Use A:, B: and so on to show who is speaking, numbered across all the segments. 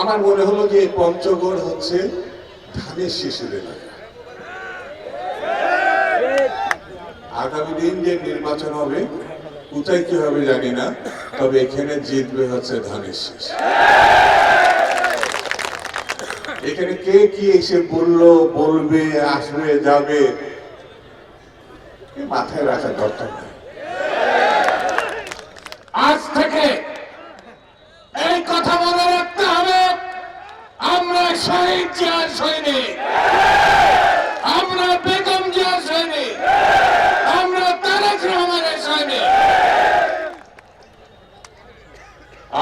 A: আমার মনে হলো যে পঞ্চগড় হচ্ছে ধানের শিশুর এলাকা। আগামী দিন যে নির্বাচন হবে কোথায় কি হবে জানি না, তবে এখানে জিতবে হচ্ছে ধানের শীষ। এখানে কে কি এসে বললো, বলবে, আসবে, যাবে মাথায় রাখার দরকার নেই।
B: আজ থেকে এই কথা মনে রাখতে হবে, আমরা শহীদ জিয়ার সৈনিক, আমরা বেগম জিয়ার সৈনিক, আমরা তারেক রহমানের সৈনিক।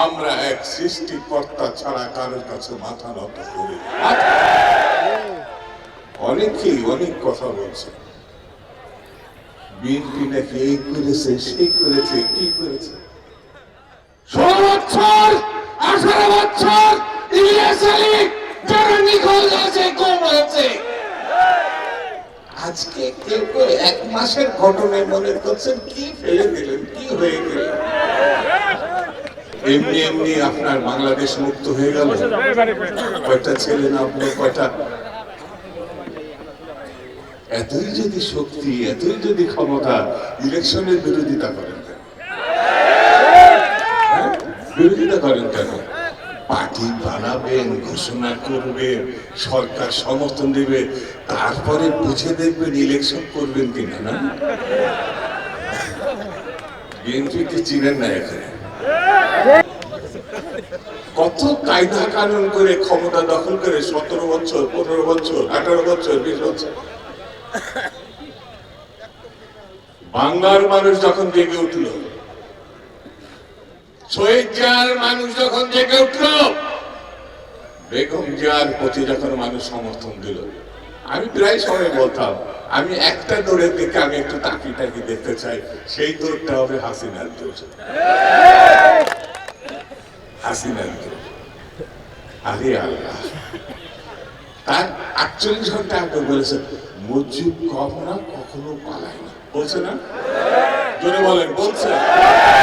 A: আমরা এক সৃষ্টিকর্তা ছাড়া কারোর কাছে মাথা নত করি। অনেকেই অনেক কথা বলছে, বিএনপি নাকি এই করেছে, সেই করেছে, কি করেছে।
B: 16 বছর 18 বছর ইলিয়াস আলী যারা নিখোঁজ হয়েছে, গুম হয়েছে,
A: আজকে কেউ কেউ এক মাসের ঘটনায় মনে করছেন কি ফেলে দিলেন, কি হয়ে গেল। এমনি এমনি আপনার বাংলাদেশ মুক্ত হয়ে গেল। কয়টা ছেলে না আপনার, কয়টা। এতই যদি শক্তি, এতই যদি ক্ষমতা, ইলেকশনের বিরোধিতা করেন কেন? বিরোধিতা করেন কেন? পার্টি বানাবেন, ঘোষণা করবেন, সরকার সমর্থন দেবে, তারপরে বুঝে দেখবেন ইলেকশন করবেন কিনা। না, বিএনপি কে চিনেন না এখানে। কত কায়দা কানুন করে ক্ষমতা দখল করে 17 বছর, 15 বছর, 18 বছর, 20 বছর। বাংলার মানুষ যখন জেগে উঠল, শহীদ জিয়ার মানুষ যখন জেগে উঠল, বেগম জিয়ার প্রতি যখন মানুষ সমর্থন দিল, আমি প্রায় সময় বলতাম আমি একটা দৌড়ের দিকে আমি একটু তাকি তাকি দেখতে চাই, সেই দৌড়টা হবে হাসিনার দৌড়। হাসিনার দৌড়। আরে আল্লাহ, তার 48 ঘন্টা আগে বলেছেন মুজিব কখনো কখনো পালায় না, বলছে না? জোরে বলেন, বলছে,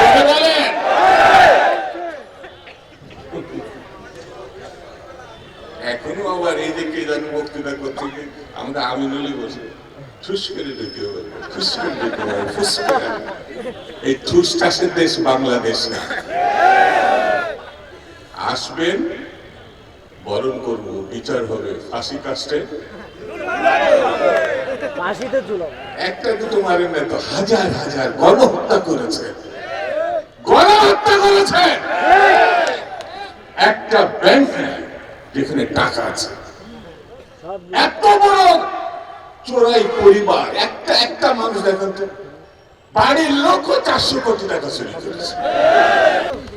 A: জোরে বলেন। এখনো আবার এই যে কে জানি বক্তৃতা করছে, আমরা আমিনুলি বসে ঠুস করে ঢুকে ফুস করে ঢুকে ফুস করে। এই ঠুস টাসের দেশ বাংলাদেশ না। আসবেন, বরণ করবো, বিচার হবে, ফাঁসি কাস্টে একটা দুটো মারেন না তো, হাজার হাজার গণহত্যা করেছে, গণহত্যা করেছে। একটা ব্যাংক নেই যেখানে টাকা আছে। এত বড় চোরাই পরিবার, একটা একটা মানুষ দেখেন তো, বাড়ির লোক 400 কোটি টাকা চুরি করেছে।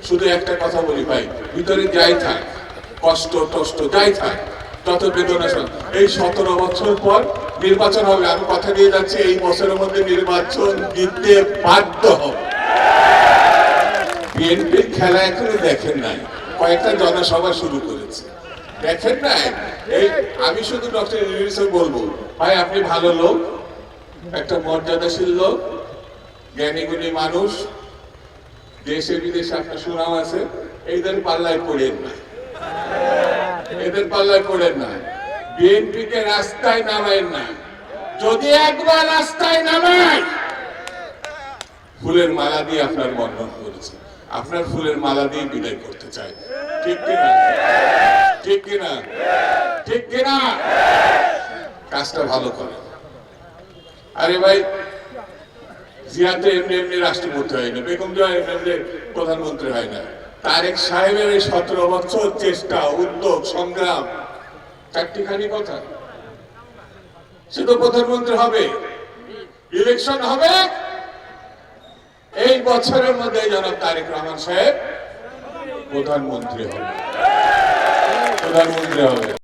A: শুধু একটা কথা বলি ভাই, ভিতরে যাই থাক, কষ্ট টষ্ট যাই থাক, তত বেদনা। এই 17 বছর পর নির্বাচন হবে, আমি কথা দিয়ে যাচ্ছি এই বছরের মধ্যে নির্বাচন দিতে বাধ্য হবে। বিএনপির খেলা এখনো দেখেন নাই, কয়েকটা জনসভা শুরু করেছে, দেখেন নাই। এই আমি শুধু ডক্টর ইউনূসকে বলবো, ভাই আপনি ভালো লোক, একটা মর্যাদাশীল লোক, জ্ঞানীগুণী মানুষ, দেশে বিদেশে আপনার সুনাম আছে, এদের পাল্লায় পড়েন না, এদের পাল্লায় পড়েন না। বিএনপি কে রাস্তায় নামায়েন না। যদি একবার রাস্তায় নামায়, ফুলের মালা দিয়ে আপনার বন্ধন করেছে, আপনার ফুলের মালা দিয়ে বিদায় করতে চাই। ঠিক কিনা? ঠিক কিনা? ঠিক কিনা? কাজটা ভালো করে। আরে ভাই, জিয়াতে এমনি এমনি রাষ্ট্রপতি হয় না, বেগম জিয়া এমনি এমনি প্রধানমন্ত্রী হয় না। তারেক সাহেবের এই 17 বছর চেষ্টা, উদ্যোগ, সংগ্রাম, চারটিখানি কথা। সে তো প্রধানমন্ত্রী হবে, ইলেকশন হবে, এই বছরের মধ্যে জনাব তারেক রহমান সাহেব প্রধানমন্ত্রী হবে, প্রধানমন্ত্রী হবে।